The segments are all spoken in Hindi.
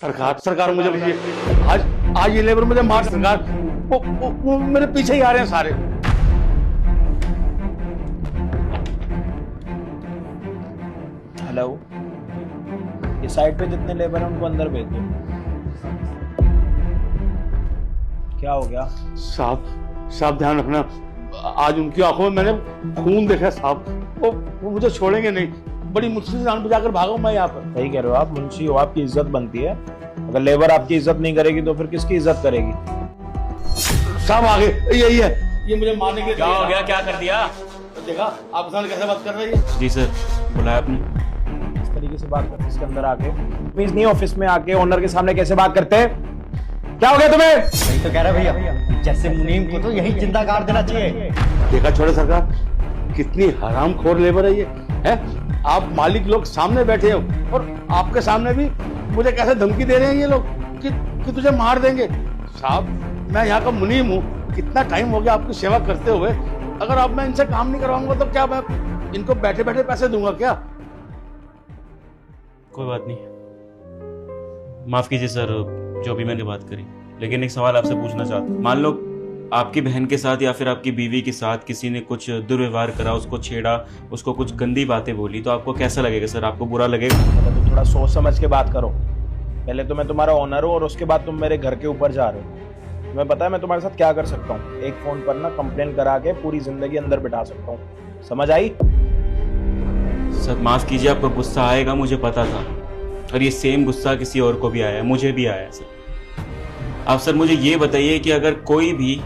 सरकार मुझे आज ये लेबर मुझे मार, सरकार वो मेरे पीछे ही आ रहे हैं सारे। हेलो, ये साइड पे जितने लेबर हैं उनको अंदर भेज दो। क्या हो गया? साहब ध्यान रखना, आज उनकी आंखों में मैंने खून देखा साहब। वो मुझे छोड़ेंगे नहीं, बड़ी मुश्किल से जान बचाकर भागा मैं यहाँ पर। सही कह रहे हो आप, मुंशी हो, आपकी इज्जत बनती है। अगर लेबर आपकी इज्जत नहीं करेगी तो फिर किसकी इज्जत करेगी? साहब आगे यही है, ये मुझे मारने के। क्या हो गया, क्या कर दिया? देखा आपके साथ कैसे बात कर रही है? जी सर, बुलाया आपने? इस तरीके से बात करते इसके अंदर आके, प्लीज नहीं ऑफिस में आके ओनर के सामने कैसे बात करते हैं? क्या हो गया तुम्हें? वही तो कह रहा भैया, जैसे मुनीम को तो यही जिंदा गाड़ देना चाहिए। देखा छोड़े सरकार, कितनी हरामखोर लेबर है ये है। आप मालिक लोग सामने बैठे हो और आपके सामने भी मुझे कैसे धमकी दे रहे हैं ये लोग कि तुझे मार देंगे। साहब मैं यहाँ का मुनीम हूँ, कितना टाइम हो गया आपकी सेवा करते हुए। अगर अब मैं इनसे काम नहीं करवाऊंगा तो क्या मैं इनको बैठे बैठे पैसे दूंगा क्या? कोई बात नहीं, माफ कीजिए सर जो भी मैंने बात करी। लेकिन एक सवाल आपसे पूछना चाहता हूँ, मान लो आपकी बहन के साथ या फिर आपकी बीवी के साथ किसी ने कुछ दुर्व्यवहार करा, उसको छेड़ा, उसको कुछ गंदी बातें बोली, तो आपको कैसा लगेगा सर? आपको बुरा लगेगा? तो थोड़ा सोच समझ के बात करो। पहले तो मैं तुम्हारा ओनर हूँ और उसके बाद तुम मेरे घर के ऊपर जा रहे हो। तुम्हें पता है मैं तुम्हारे साथ क्या कर सकता हूँ? एक फोन पर ना कंप्लेन करा के पूरी जिंदगी अंदर बिठा सकता हूँ। समझ आई? सर माफ कीजिए, आपको गुस्सा आएगा, मुझे पता था, और ये सेम गुस्सा किसी और को भी आया, मुझे भी आया सर। आप सर मुझे ये बताइए कि अगर कोई भी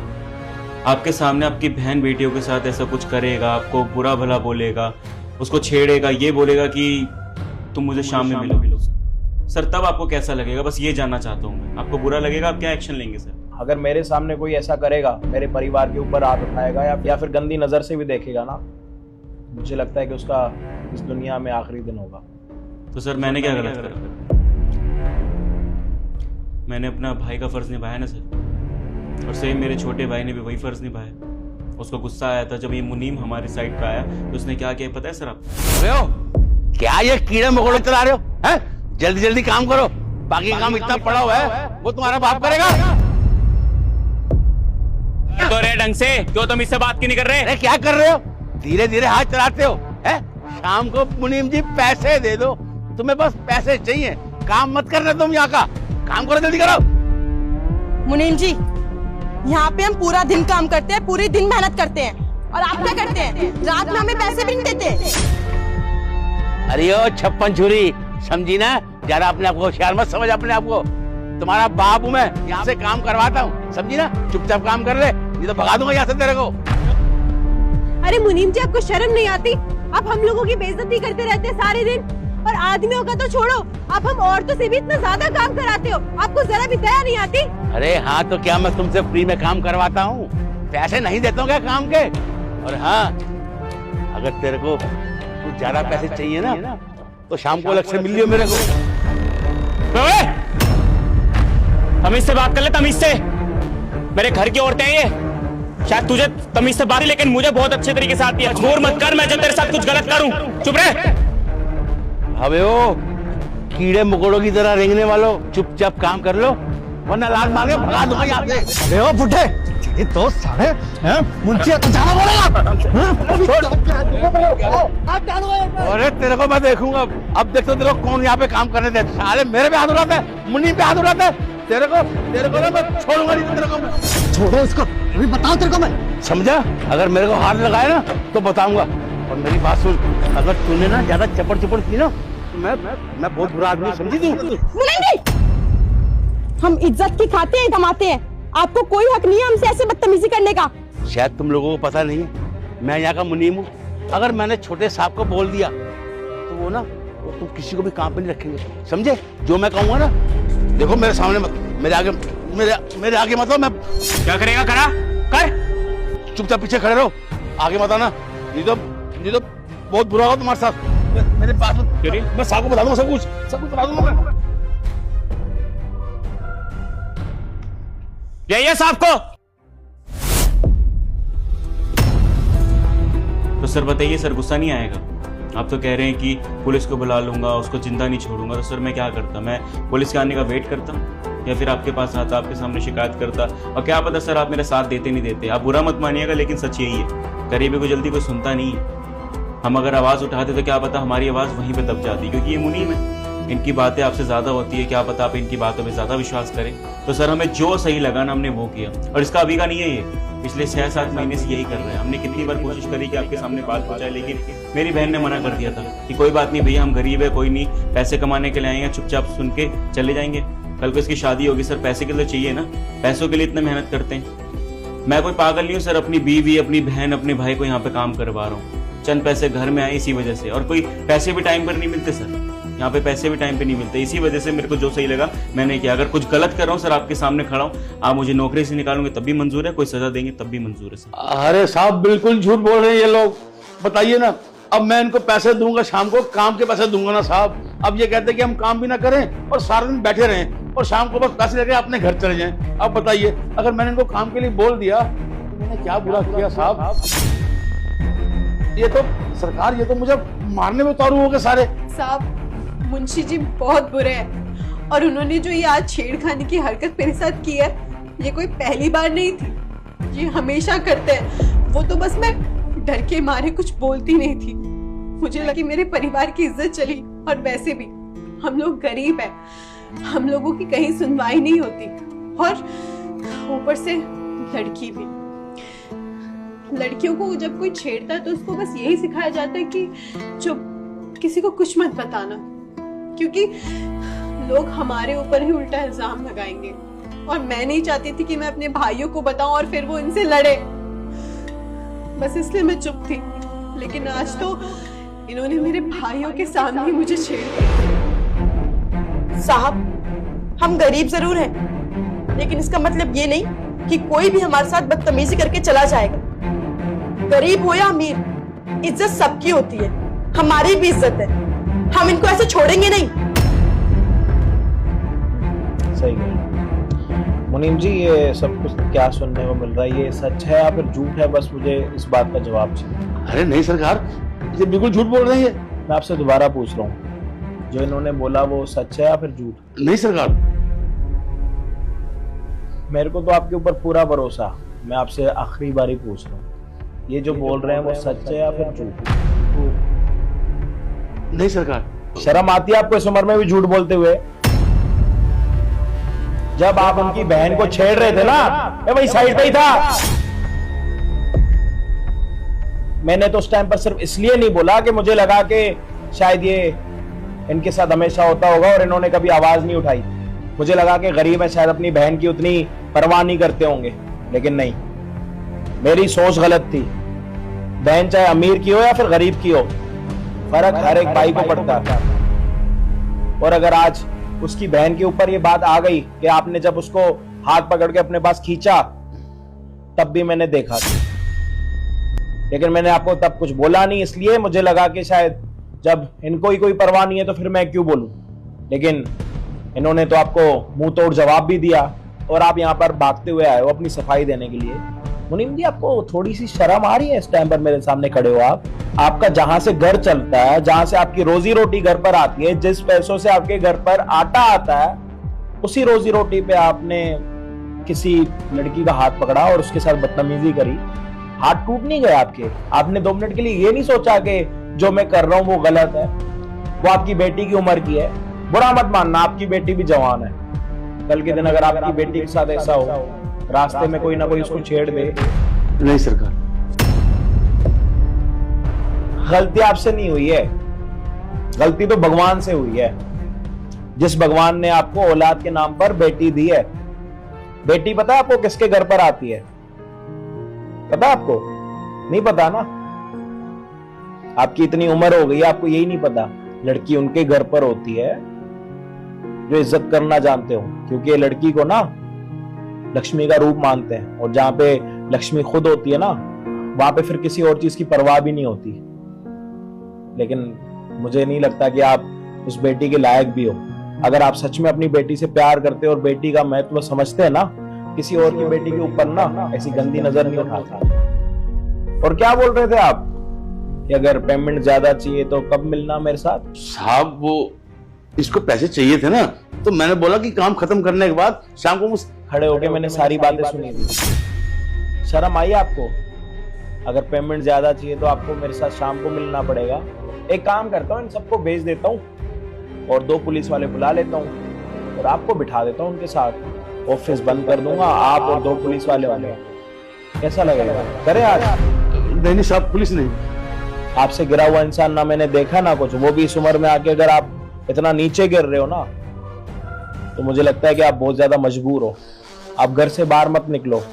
आपके सामने आपकी बहन बेटियों के साथ ऐसा कुछ करेगा, आपको बुरा भला बोलेगा, उसको छेड़ेगा, ये बोलेगा कि तुम मुझे शाम में मिलो सर, तब आपको कैसा लगेगा? बस ये जानना चाहता हूँ मैं। आपको बुरा लगेगा? आप क्या एक्शन लेंगे सर? अगर मेरे सामने कोई ऐसा करेगा, मेरे परिवार के ऊपर हाथ उठाएगा या फिर गंदी नजर से भी देखेगा ना, मुझे लगता है कि उसका इस दुनिया में आखिरी दिन होगा। तो सर मैंने क्या गलत करा? मैंने अपना भाई का फर्ज निभाया ना सर, और सेम मेरे छोटे भाई ने भी वही फर्ज निभाया। उसको गुस्सा आया था जब ये मुनीम हमारी साइड का आया, तो उसने क्या किया पता है सर आपको? क्या ये कीड़े मकोड़े चला रहे हो हैं? जल्दी जल्दी काम करो, बाकी काम इतना पड़ा हुआ है वो तुम्हारा बाप करेगा। तो रे ढंग से, क्यों तुम इससे बात क्यों नहीं कर रहे? अरे क्या कर रहे हो? धीरे धीरे हाथ चलाते हो हैं? शाम को मुनीम जी पैसे दे दो, तुम्हें बस पैसे चाहिए, काम मत करना। तुम यहाँ का काम करो, जल्दी करो। मुनीम जी, यहाँ पे हम पूरा दिन काम करते हैं, पूरी दिन मेहनत करते हैं, और आप क्या करते हैं? रात में हमें पैसे भी नहीं देते। अरे ओ छप्पन छुरी, समझी ना? ज्यादा अपने आप को होशियार मत समझ अपने आप को। तुम्हारा बाप हूँ मैं, यहाँ से काम करवाता हूँ, समझी ना? चुपचाप काम कर ले, नहीं तो भगा दूंगा यहाँ से तेरे को। अरे मुनीम जी, आपको शर्म नहीं आती? आप हम लोगों की बेइज्जती करते रहते हैं सारे दिन, और आदमियों का तो छोड़ो, आप हम औरतों से भी इतना ज्यादा काम कराते हो, आपको जरा भी दया नहीं आती? अरे हाँ, तो क्या मैं तुमसे फ्री में काम करवाता हूँ? पैसे नहीं देता हूँ क्या काम के? और हाँ, अगर तेरे को कुछ ज्यादा पैसे चाहिए ना, तो शाम को अलग से मिल लियो मेरे को। तमीज से बात कर ले, तमीज से। मेरे घर की औरतें हैं ये, शायद तुझे तमीज से बात, लेकिन मुझे बहुत अच्छे तरीके से आती है। मजबूर मत कर मैं जो तेरे साथ कुछ गलत करूं। चुप रह। अबे ओ कीड़े मकोड़ों की तरह रेंगने वालों, चुपचाप काम कर लो, वरना लात मार के भगा दूंगा यहाँ से। अरे ओ बुड्ढे, ये तो सारे मुंशी तो जाना बोलेगा। अरे तेरे को मैं देखूंगा, अब देख तो तेरे को कौन यहाँ पे काम करने दे। साले मेरे पे हाथ उड़ाते हैं, मुनीम पे हाथ उड़ाते हैं। तेरे को ना मैं छोड़ूंगा नहीं तेरे को। छोड़ो इसको, अभी बताओ तेरे को मैं। समझा? अगर मेरे को हाथ लगाए ना तो बताऊंगा। और मेरी बात सुन, अगर तूने ना ज्यादा चपड़ चपड़ की ना, तो मैं बहुत बुरा आदमी, समझी तू? मुनीम जी, हम इज्जत की खाते हैं, कमाते हैं, आपको कोई हक नहीं है हमसे ऐसे बदतमीजी करने का। शायद तुम लोगों को पता नहीं है, मैं यहाँ का मुनीम हूँ। अगर मैंने छोटे साहब को बोल दिया तो वो ना, वो तुम किसी को भी काम पे नहीं रखेंगे, समझे? जो मैं कहूँगा ना, देखो मेरे सामने मत, मेरे आगे मतलब मैं क्या करेगा? करा कर। चुपचाप पीछे खड़े रहो, आगे मत आना, नहीं तो बहुत बुरा होगा तुम्हारे साथ। मेरे पास मैं साहब को बता दूंगा, सब कुछ बता दूंगा मैं। यही है साहब को। तो सर बताइए सर, गुस्सा नहीं आएगा? आप तो कह रहे हैं कि पुलिस को बुला लूंगा, उसको जिंदा नहीं छोड़ूंगा। तो सर मैं क्या करता? मैं पुलिस के आने का वेट करता या फिर आपके पास आता, आपके सामने शिकायत करता? और क्या पता सर आप मेरा साथ देते नहीं देते। आप बुरा मत मानिएगा, लेकिन सच यही है, गरीबी को जल्दी कोई सुनता नहीं है। हम अगर आवाज़ उठाते तो क्या पता हमारी आवाज़ वहीं पे दब जाती, क्योंकि ये मुनीम है, इनकी बातें आपसे ज़्यादा होती है। क्या पता आप इनकी बातों में ज़्यादा विश्वास करें। तो सर हमें जो सही लगा ना हमने वो किया, और इसका अभी का नहीं है, ये पिछले 6-7 महीने से यही कर रहे हैं। हमने कितनी बार कोशिश करी कि आपके सामने बात पहुंचाए, लेकिन मेरी बहन ने मना कर दिया था कि कोई बात नहीं भैया, हम गरीब है, कोई नहीं, पैसे कमाने के लिए आएंगे, चुपचाप सुन के चले जाएंगे। कल को इसकी शादी होगी सर, पैसे के लिए चाहिए ना, पैसों के लिए इतना मेहनत करते हैं। मैं कोई पागल नहीं हूँ सर, अपनी बीवी, अपनी बहन, अपने भाई को यहाँ पे काम करवा रहा हूँ। चंद पैसे घर में आए इसी वजह से, और कोई पैसे भी टाइम पर नहीं मिलते सर, यहाँ पे पैसे भी टाइम पे नहीं मिलते। इसी वजह से मेरे को जो सही लगा मैंने किया। अगर कुछ गलत कर रहा हूँ सर, आपके सामने खड़ा हूँ, आप मुझे नौकरी से निकालोगे तब भी मंजूर है, कोई सजा देंगे तब भी मंजूर है सर। अरे साहब बिल्कुल झूठ बोल रहे हैं ये लोग। बताइए ना, अब मैं इनको पैसे दूंगा शाम को, काम के पैसे दूंगा ना साहब। अब ये कहते हैं कि हम काम भी ना करें और सारा दिन बैठे रहें और शाम को बस पैसे लेके अपने घर चले जाएं। अब बताइए, अगर मैंने इनको काम के लिए बोल दिया तो मैंने क्या बुरा किया साहब? ये तो सरकार, ये तो मुझे मारने में उतारू हो गए सारे। साहब मुंशी जी बहुत बुरे हैं, और उन्होंने जो ये आज छेड़खानी की हरकत मेरे साथ की है, ये कोई पहली बार नहीं थी, ये हमेशा करते हैं। वो तो बस मैं डर के मारे कुछ बोलती नहीं थी, मुझे लगी मेरे परिवार की इज्जत चली। और वैसे भी हम लोग गरीब हैं, हम लोगों की कहीं सुनवाई नहीं होती, और ऊपर से लड़की भी। लड़कियों को जब कोई छेड़ता है तो उसको बस यही सिखाया जाता है कि चुप, किसी को कुछ मत बताना, क्योंकि लोग हमारे ऊपर ही उल्टा इल्जाम लगाएंगे। और मैं नहीं चाहती थी कि मैं अपने भाइयों को बताऊं और फिर वो इनसे लड़े, बस इसलिए मैं चुप थी। लेकिन आज तो इन्होंने मेरे भाइयों के सामने ही मुझे छेड़ दिया। साहब हम गरीब जरूर हैं, लेकिन इसका मतलब ये नहीं कि कोई भी हमारे साथ बदतमीजी करके चला जाएगा। गरीब हो या अमीर, इज्जत सबकी होती है, हमारी भी इज्जत है, हम इनको ऐसे छोड़ेंगे नहीं। सही है मुनीम जी, ये सब कुछ क्या सुनने को मिल रहा है, ये सच है या फिर झूठ है? बस मुझे इस बात का जवाब चाहिए। अरे नहीं सरकार, ये बिल्कुल झूठ बोल रही है। मैं आपसे दोबारा पूछ रहा हूँ, जो इन्होंने बोला वो सच है या फिर झूठ? नहीं सरकार। मेरे को तो आपके ऊपर पूरा भरोसा, मैं आपसे आखिरी बारी पूछ रहा हूँ, ये जो बोल रहे हैं वो सच है या फिर झूठ? नहीं सरकार। शर्म आती है आपको इस उम्र में भी झूठ बोलते हुए? जब आप उनकी बहन को छेड़ रहे थे ना, मैं वही साइड पे ही था। मैंने तो उस टाइम पर सिर्फ इसलिए नहीं बोला कि मुझे लगा कि शायद ये इनके साथ हमेशा होता होगा और इन्होंने कभी आवाज नहीं उठाई। मुझे लगा कि गरीब है, शायद अपनी बहन की उतनी परवाह नहीं करते होंगे, लेकिन नहीं, मेरी सोच गलत थी। बहन चाहे अमीर की हो या फिर गरीब की हो, फर्क हर एक भाई को पड़ता है। और अगर आज उसकी बहन के ऊपर ये बात आ गई कि आपने जब उसको हाथ पकड़ के अपने पास खींचा, तब भी मैंने देखा था, लेकिन मैंने आपको तब कुछ बोला नहीं, इसलिए मुझे लगा कि शायद जब इनको ही कोई परवाह नहीं है तो फिर मैं क्यों बोलूं। लेकिन इन्होंने तो आपको मुंह तोड़ जवाब भी दिया और आप यहाँ पर भागते हुए आए हो अपनी सफाई देने के लिए। मुनीम जी, आपको थोड़ी सी शर्म आ रही है इस टाइम पर मेरे सामने खड़े हो आप? आपका जहां से घर चलता है, जहां से आपकी रोजी रोटी घर पर आती है, जिस पैसों से आपके घर पर आटा आता है, उसी रोजी रोटी पे आपने किसी लड़की का हाथ पकड़ा और उसके साथ बदतमीजी करी। हाथ टूट नहीं गए आपके? आपने 2 मिनट के लिए ये नहीं सोचा कि जो मैं कर रहा हूं वो गलत है? वो आपकी बेटी की उम्र की है, बुरा मत मानना, आपकी बेटी भी जवान है। कल के दिन अगर आपकी बेटी के साथ ऐसा हो, रास्ते में कोई ना कोई उसको छेड़ दे। नहीं सरकार। गलती आपसे नहीं हुई है, गलती तो भगवान से हुई है, जिस भगवान ने आपको औलाद के नाम पर बेटी दी है। बेटी पता है आपको किसके घर पर आती है? पता आपको? नहीं पता ना? आपकी इतनी उम्र हो गई, आपको यही नहीं पता? लड़की उनके घर पर होती है जो इज्जत करना जानते हो, क्योंकि ये लड़की को ना लक्ष्मी का रूप मानते हैं, और जहां पे लक्ष्मी खुद होती है ना, वहां पे फिर किसी और चीज की परवाह भी नहीं होती। लेकिन मुझे नहीं लगता कि आप उस बेटी के लायक भी हो। अगर आप सच में अपनी बेटी से प्यार करते और बेटी का महत्व समझते हैं ना, किसी और की बेटी के ऊपर ना ऐसी गंदी नजर नहीं उठाता। और क्या बोल रहे थे आप? कि अगर पेमेंट ज्यादा चाहिए तो कब मिलना मेरे साथ? साहब वो इसको पैसे चाहिए थे ना, तो मैंने बोला कि काम खत्म करने के बाद शाम को खड़े होके मैंने सारी बातें सुनी थी। शर्म आई आपको? अगर पेमेंट ज्यादा चाहिए तो आपको मेरे साथ शाम को मिलना पड़ेगा। एक काम करता हूँ, इन सबको भेज देता हूँ और 2 पुलिस वाले बुला लेता हूँ और आपको बिठा देता हूँ उनके साथ। ऑफिस बंद कर दूंगा, आप और 2 पुलिस वाले होंगे। कैसा लगेगा? करे आज? नहीं साहब, पुलिस नहीं। आपसे गिरा हुआ इंसान ना मैंने देखा ना कुछ, वो भी इस उम्र में आके अगर आप इतना नीचे गिर रहे हो ना, तो मुझे लगता है कि आप बहुत ज्यादा मजबूर हो। आप घर से बाहर मत निकलो।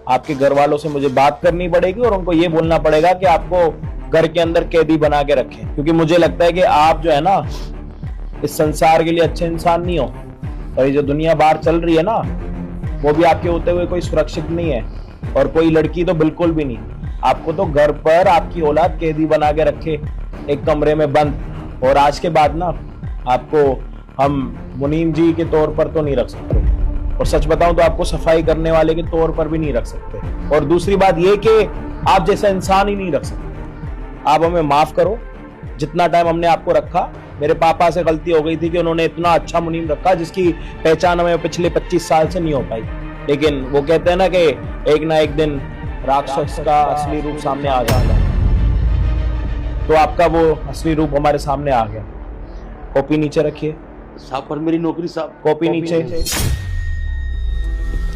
आपके घर वालों से मुझे बात करनी पड़ेगी और उनको ये बोलना पड़ेगा कि आपको घर के अंदर कैदी बना के रखें, क्योंकि मुझे लगता है कि आप जो है ना, इस संसार के लिए अच्छे इंसान नहीं हो। और ये जो दुनिया बाहर चल रही है ना, वो भी आपके होते हुए कोई सुरक्षित नहीं है, और कोई लड़की तो बिल्कुल भी नहीं। आपको तो घर पर आपकी औलाद कैदी बना के रखे, एक कमरे में बंद। और आज के बाद ना आपको हम मुनीम जी के तौर पर तो नहीं रख सकते, और सच बताऊं तो आपको सफाई करने वाले के तौर पर भी नहीं रख सकते। और दूसरी बात ये कि आप जैसा इंसान ही नहीं रख सकते। आप हमें माफ करो, जितना टाइम हमने आपको रखा, मेरे पापा से गलती हो गई थी कि उन्होंने इतना अच्छा मुनीम रखा जिसकी पहचान हमें पिछले 25 साल से नहीं हो पाई। लेकिन वो कहते हैं ना कि एक ना एक दिन राक्षस का असली रूप सामने आ जाएगा, तो आपका वो असली रूप हमारे सामने आ गया। कॉपी नीचे रखिए साहब, पर मेरी नौकरी साहब। कॉपी नीचे।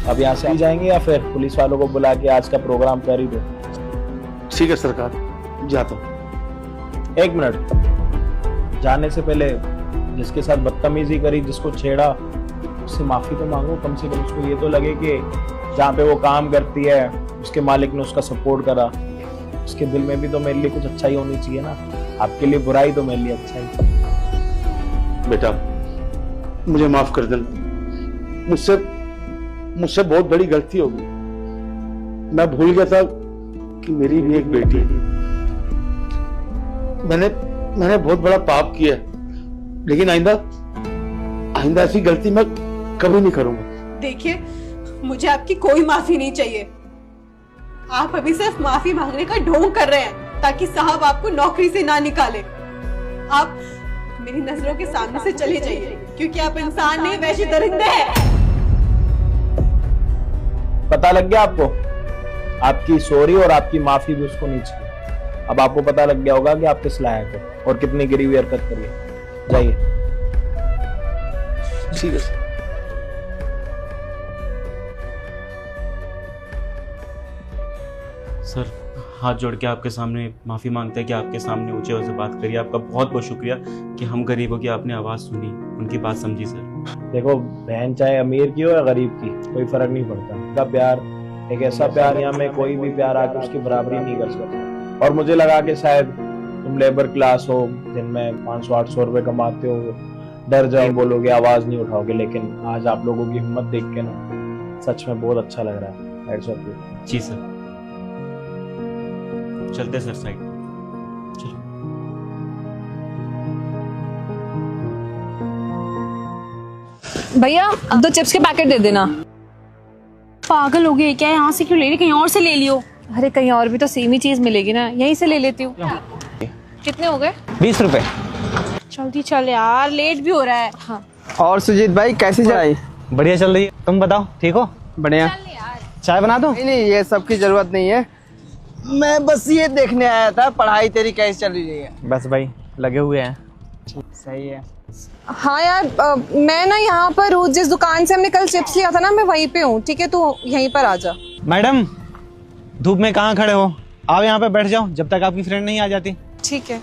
अब यहाँ से आ जाएंगे या फिर पुलिस वालों को बुला के आज का प्रोग्राम कर ही दो? ठीक है सरकार, जाता हूँ। 1 मिनट, जाने से पहले जिसके साथ बदतमीजी करी, जिसको छेड़ा, उससे माफी तो मांगो। कम से कम उसको ये तो लगे कि जहाँ पे वो काम करती है उसके मालिक ने उसका सपोर्ट करा। उसके दिल में भी तो मेरे लिए कुछ अच्छाई होनी चाहिए ना। आपके लिए बुराई तो मेरे लिए अच्छाई। बेटा मुझे माफ कर देना, मुझसे बहुत बड़ी गलती हो गई। मैं भूल गया था कि मेरी भी एक बेटी है। मैंने बहुत बड़ा पाप किया है, लेकिन आइंदा ऐसी गलती मैं कभी नहीं करूंगा। देखिए, मुझे आपकी कोई माफी नहीं चाहिए। आप अभी सिर्फ माफी मांगने का ढोंग कर रहे हैं ताकि साहब आपको नौकरी से ना निकाले। आप मेरी नजरों के सामने से चले जाइए, क्योंकि आप इंसान नहीं, वैसे दरिंदे हैं। पता लग गया आपको? आपकी सॉरी और आपकी माफी भी उसको नहीं चाहिए। अब आपको पता लग गया होगा कि आप किस लायक हो और कितनी गिरी हुई हरकत करिए। जाइए। ठीक है। सर, हाथ जोड़ के आपके सामने माफ़ी मांगते हैं कि आपके सामने ऊंचे आवाज़ से बात करिए। आपका बहुत बहुत शुक्रिया कि हम गरीबों की आपने आवाज़ सुनी, उनकी बात समझी। सर देखो, बहन चाहे अमीर की हो या गरीब की, कोई फर्क नहीं पड़ता। उनका प्यार एक ऐसा प्यार, यहाँ में कोई भी प्यार आकर उसकी बराबरी नहीं कर सकता। और मुझे लगा कि शायद तुम लेबर क्लास हो, दिन में 500-800 रुपए कमाते हो, डर जाओ, बोलोगे, आवाज नहीं उठाओगे। लेकिन आज आप लोगों की हिम्मत देख के ना सच में बहुत अच्छा लग रहा है। Hats off you. जी सर, चलते सर साइड। चलो। भैया 2 चिप्स के पैकेट दे देना। पागल हो गई क्या? यहाँ से क्यों ले रही, कहीं और से ले लियो। अरे कहीं और भी तो सेम ही चीज मिलेगी ना, यहीं से ले लेती हूँ। कितने हो गए? 20 रुपए। जल्दी चल यार, लेट भी हो रहा है। हाँ। और सुजीत भाई कैसी चलाई? बढ़िया चल रही है, तुम बताओ ठीक हो? बढ़िया। चाय बना दो? नहीं ये सब की जरूरत नहीं है, मैं बस ये देखने आया था पढ़ाई तेरी कैसी चल रही है। बस भाई लगे हुए हैं। सही है। हाँ यार, मैं ना यहाँ पर हूँ, जिस दुकान से हमने कल चिप्स लिया था ना, मैं वहीं पे हूँ। ठीक है, तू यहीं पर आ जा। मैडम धूप में कहाँ खड़े हो, आओ यहाँ पे बैठ जाओ जब तक आपकी फ्रेंड नहीं आ जाती। ठीक है।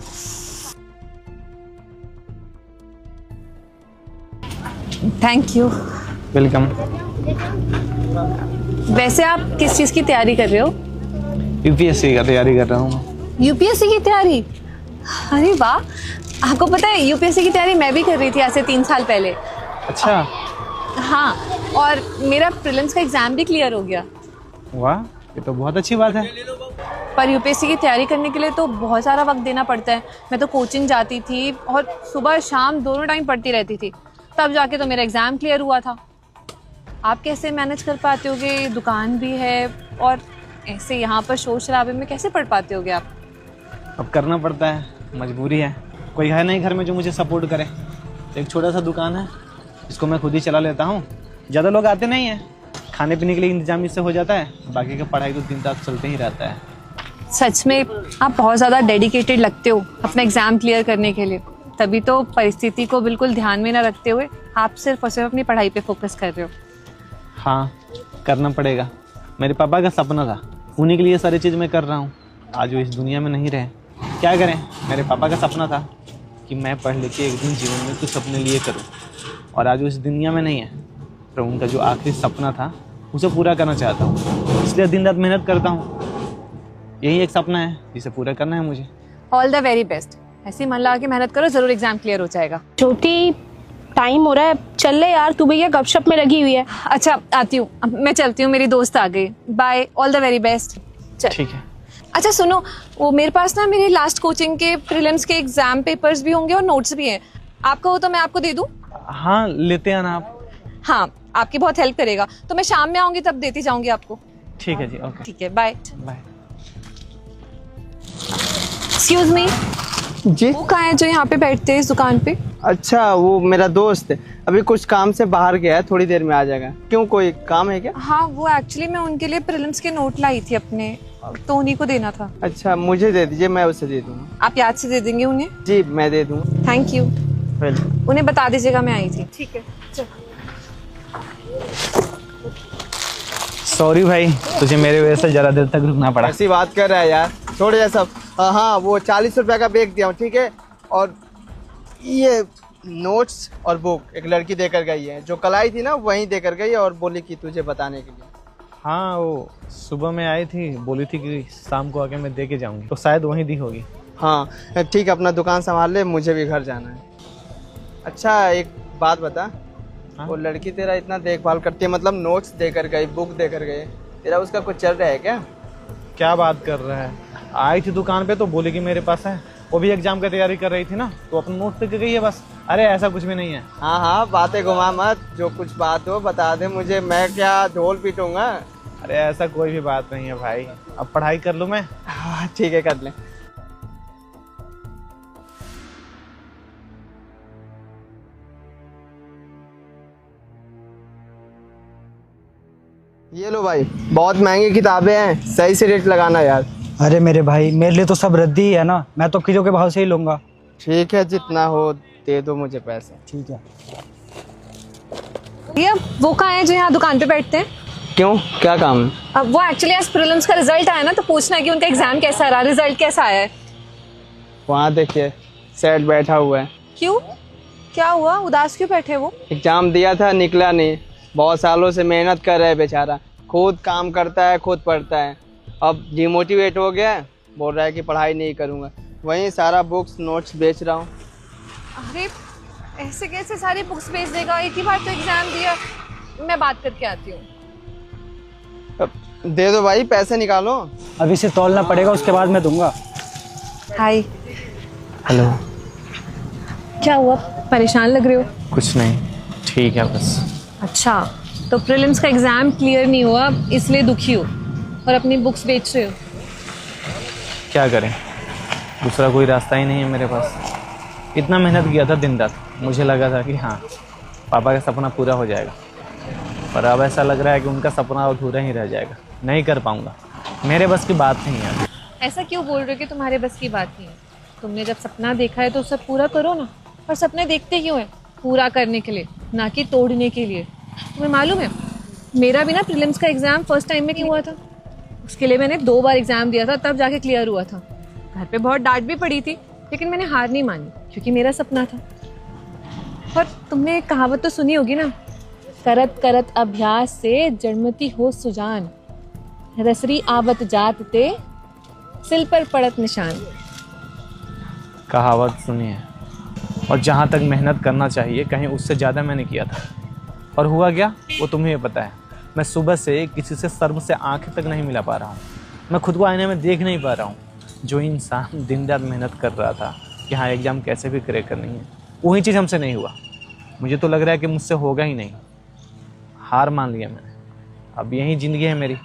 Thank you. वेलकम। वैसे आप किस चीज़ की तैयारी कर रहे हो? यूपीएससी का तैयारी कर रहा हूँ। यूपीएससी की तैयारी? अरे वाह, आपको पता है यूपीएससी की तैयारी मैं भी कर रही थी आज से 3 साल पहले। अच्छा। हाँ, और मेरा प्रीलिम्स का एग्जाम भी क्लियर हो गया। वाह, ये तो बहुत अच्छी बात है। पर यूपीएससी की तैयारी करने के लिए तो बहुत सारा वक्त देना पड़ता है। मैं तो कोचिंग जाती थी और सुबह शाम दोनों टाइम पढ़ती रहती थी, तब जाके तो मेरा एग्जाम क्लियर हुआ था। आप कैसे मैनेज कर पाते होगे? दुकान भी है और ऐसे यहाँ पर शोर शराबे में कैसे पढ़ पाते होगे आप? अब करना पड़ता है, मजबूरी है। कोई है नहीं घर में जो मुझे सपोर्ट करे। तो एक छोटा सा दुकान है, इसको मैं खुद ही चला लेता हूँ। ज़्यादा लोग आते नहीं हैं, खाने पीने के लिए इंतजाम इससे हो जाता है, बाकी का पढ़ाई तो दिन रात चलते ही रहता है। सच में आप बहुत ज़्यादा डेडिकेटेड लगते हो अपना एग्ज़ाम क्लियर करने के लिए, तभी तो परिस्थिति को बिल्कुल ध्यान में न रखते हुए आप सिर्फ और सिर्फ अपनी पढ़ाई पे फोकस कर रहे हो। हाँ, करना पड़ेगा। मेरे पापा का सपना था, उन्हीं के लिए सारी चीज़ मैं कर रहा हूँ। आज वो इस दुनिया में नहीं रहे, क्या करें। मेरे पापा का सपना था कि मैं पढ़ लिख के एक दिन जीवन में कुछ अपने लिए करूँ, और आज वो इस दुनिया में नहीं है। तो उनका जो आखिरी सपना था उसे पूरा करना चाहता हूँ, इसलिए दिन रात मेहनत करता हूँ। यही एक सपना है जिसे पूरा करना है मुझे। All the very best. ऐसे ही मन लगा के मेहनत करो, जरूर एग्जाम क्लियर हो जाएगा। छोटी, टाइम हो रहा है, चल ले यार, तू भैया गपशप में लगी हुई है। अच्छा आती हूँ, मैं चलती हूँ, मेरी दोस्त आ गई। Bye, all the very best. चल ठीक है। अच्छा सुनो, वो मेरे पास ना मेरे लास्ट कोचिंग के प्रीलिम्स के एग्जाम पेपर्स भी होंगे और नोट्स भी हैं। आपका हो तो मैं आपको दे दूँ? हाँ, लेते हैं ना आप। हाँ, आपकी बहुत हेल्प करेगा। तो मैं शाम में आऊंगी तब देती जाऊंगी आपको। ठीक है जी, ओके। ठीक है, बाय बाय। एक्सक्यूज मी, जी। वो कहाँ है जो यहाँ पे बैठते हैं इस दुकान पे? अच्छा, वो मेरा दोस्त है, अभी कुछ काम से बाहर गया है, थोड़ी देर में आ जाएगा। क्यों, कोई काम है क्या? हाँ, वो एक्चुअली मैं उनके लिए प्रीलिम्स के नोट लाई थी अपने, तो उन्हीं को देना था। अच्छा, मुझे दे दीजिए, मैं उसे दे दूंगा। आप याद से दे देंगे उन्हें? जी, मैं दे दूंगा। Thank you. वेलकम। उन्हें बता दीजिएगा मैं आई थी। ठीक है, चलो। सॉरी भाई, तुझे मेरे वजह से ज़रा देर तक रुकना पड़ा। ऐसी बात कर रहा है यार, छोड़ ये सब। हाँ, वो 40 रुपए का बैग दिया हूँ, ठीक है। और ये नोट्स और बुक एक लड़की देकर गई है, जो कल आई थी ना, वहीं देकर गई और बोली कि तुझे बताने के लिए। हाँ, वो सुबह में आई थी, बोली थी कि शाम को आके मैं दे के जाऊंगी, तो शायद वहीं दी होगी। हाँ ठीक है, अपना दुकान संभाल ले, मुझे भी घर जाना है। अच्छा एक बात बता, हाँ? वो लड़की तेरा इतना देखभाल करती है, मतलब नोट्स देकर गई, बुक देकर गई, तेरा उसका कुछ चल रहा है क्या? क्या बात कर रहा है? आई थी दुकान पे तो बोली कि मेरे पास है, वो भी एग्जाम की तैयारी कर रही थी ना, तो अपना नोट लेके गई है बस। अरे ऐसा कुछ भी नहीं है। हाँ हाँ, बातें घुमा मत, जो कुछ बात हो बता दे मुझे, मैं क्या ढोल पीटूंगा। अरे ऐसा कोई भी बात नहीं है भाई, अब पढ़ाई कर लूँ मैं। हाँ ठीक है, कर ले। ये लो भाई, बहुत महंगी किताबें हैं, सही से रेट लगाना यार। अरे मेरे भाई, मेरे लिए तो सब रद्दी ही है ना, मैं तो किलो के भाव से ही लूंगा। ठीक है, जितना हो दे दो मुझे पैसे। ठीक है। भैया, वो कहाँ है जो यहाँ दुकान पे बैठते हैं? क्यों, क्या काम है? अब वो एक्चुअली आज प्रीलिम्स का रिजल्ट आया ना, तो पूछना है कि उनका एग्जाम कैसा रहा, रिजल्ट कैसा आया है। वहाँ देखिए, सेट बैठा हुआ है। क्यों, क्या हुआ, उदास क्यों बैठे वो? एग्जाम दिया था, निकला नहीं। बहुत सालों से मेहनत कर रहा है बेचारा, खुद काम करता है, खुद पढ़ता है। अब डिमोटिवेट हो गया है, बोल रहा है कि पढ़ाई नहीं करूँगा। वहीं सारा बुक्स नोट्स बेच रहा हूँ। अरे ऐसे कैसे सारी बुक्स बेच देगा, एक ही बार तो एग्जाम दिया। मैं बात करके आती हूँ। दे दो भाई, पैसे निकालो। अभी से तौलना पड़ेगा, उसके बाद मैं दूंगा। हाय। हेलो। क्या हुआ, परेशान लग रहे हो? कुछ नहीं, ठीक है बस। अच्छा, तो प्रीलिम्स का एग्जाम क्लियर नहीं हुआ इसलिए दुखी हो और अपनी बुक्स बेच रहे हो? क्या करें, दूसरा कोई रास्ता ही नहीं है मेरे पास। इतना मेहनत किया था दिन रात, मुझे लगा था कि हाँ पापा का सपना पूरा हो जाएगा, पर अब ऐसा लग रहा है कि उनका सपना अधूरा ही रह जाएगा। नहीं कर पाऊंगा, मेरे बस की बात नहीं है। ऐसा क्यों बोल रहे हो कि तुम्हारे बस की बात नहीं है? तुमने जब सपना देखा है तो उसे पूरा करो ना। और सपने देखते क्यों है? पूरा करने के लिए, ना कि तोड़ने के लिए। तुम्हें मालूम है, मेरा भी ना प्रीलिम्स का एग्जाम फर्स्ट टाइम में नहीं हुआ था। उसके लिए मैंने 2 बार एग्जाम दिया था, तब जाके क्लियर हुआ था। घर पे बहुत डांट भी पड़ी थी, लेकिन मैंने हार नहीं मानी, क्योंकि मेरा सपना था। और तुमने एक कहावत तो सुनी होगी ना, करत करत अभ्यास से जड़मती हो सुजान, रसरी आवत जात ते सिल पर पड़त निशान। कहावत सुनी है, और जहाँ तक मेहनत करना चाहिए कहीं उससे ज़्यादा मैंने किया था, और हुआ क्या वो तुम्हें पता है। मैं सुबह से किसी से शर्म से आंखें तक नहीं मिला पा रहा हूँ, मैं खुद को आईने में देख नहीं पा रहा हूँ। जो इंसान दिन रात मेहनत कर रहा था कि हाँ एग्ज़ाम कैसे भी क्रैक करनी है, वही चीज़ हमसे नहीं हुआ। मुझे तो लग रहा है कि मुझसे होगा ही नहीं, हार मान लिया मैंने। अब यही ज़िंदगी है मेरी,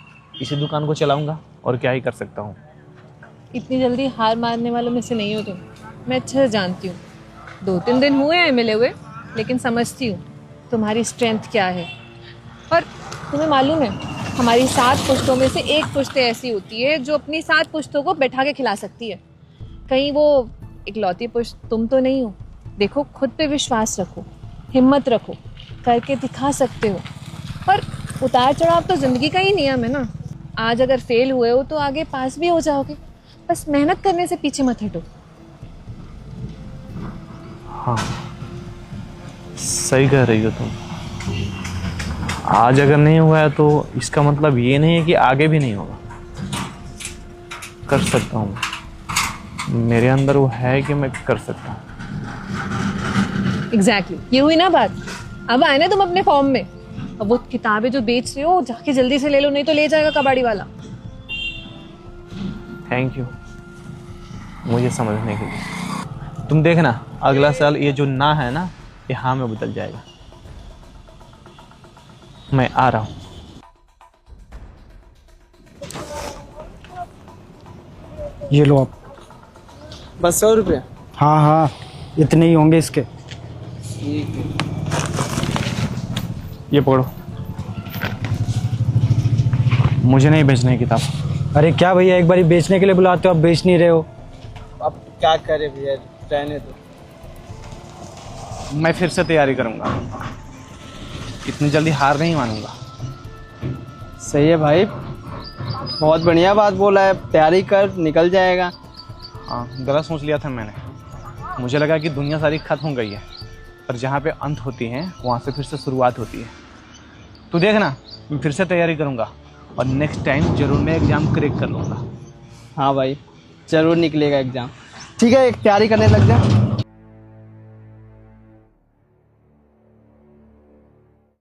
इसी दुकान को चलाऊँगा और क्या ही कर सकता हूँ। इतनी जल्दी हार मारने वालों में से नहीं हो तुम, मैं अच्छे से जानती हूँ। 2-3 दिन हुए हैं मिले हुए, लेकिन समझती हूँ तुम्हारी स्ट्रेंथ क्या है। और तुम्हें मालूम है, हमारी 7 पुश्तों में से एक पुश्त ऐसी होती है जो अपनी 7 पुश्तों को बैठा के खिला सकती है। कहीं वो इकलौती पुश्त तुम तो नहीं हो। देखो, खुद पे विश्वास रखो, हिम्मत रखो, करके दिखा सकते हो। और उतार चढ़ाव तो ज़िंदगी का ही नियम है ना। आज अगर फेल हुए हो तो आगे पास भी हो जाओगे। बस मेहनत करने से पीछे मत हटो। हाँ, सही कह रही हो तुम। आज अगर नहीं हुआ है तो इसका मतलब ये नहीं है कि आगे भी नहीं होगा। कर सकता हूँ, मेरे अंदर वो है कि मैं कर सकता हूँ। एग्जैक्टली, ये हुई ना बात। अब आए ना तुम अपने फॉर्म में। अब वो किताबें जो बेच रहे हो जाके जल्दी से ले लो, नहीं तो ले जाएगा कबाड़ी वाला। थैंक यू मुझे समझने के लिए। तुम देखना, अगला साल ये जो ना है ना, ये हाँ में बदल जाएगा। मैं आ रहा हूँ। ये लो आप। बस 100 रुपये। हाँ हाँ, इतने ही होंगे इसके। ये पकड़ो। मुझे नहीं बेचना है किताब। अरे क्या भैया, एक बारी बेचने के लिए बुलाते हो, आप बेच नहीं रहे हो। अब क्या करे भैया, रहने दो। मैं फिर से तैयारी करूंगा, इतनी जल्दी हार नहीं मानूंगा। सही है भाई, बहुत बढ़िया बात बोला है। तैयारी कर, निकल जाएगा। हाँ, गलत सोच लिया था मैंने। मुझे लगा कि दुनिया सारी खत्म हो गई है, पर जहाँ पे अंत होती है वहाँ से फिर से शुरुआत होती है। तू देखना, मैं फिर से तैयारी करूँगा और नेक्स्ट टाइम जरूर मैं एग्ज़ाम क्रैक कर लूँगा। हाँ भाई, जरूर निकलेगा एग्जाम। ठीक है, एक तैयारी करने लग जा।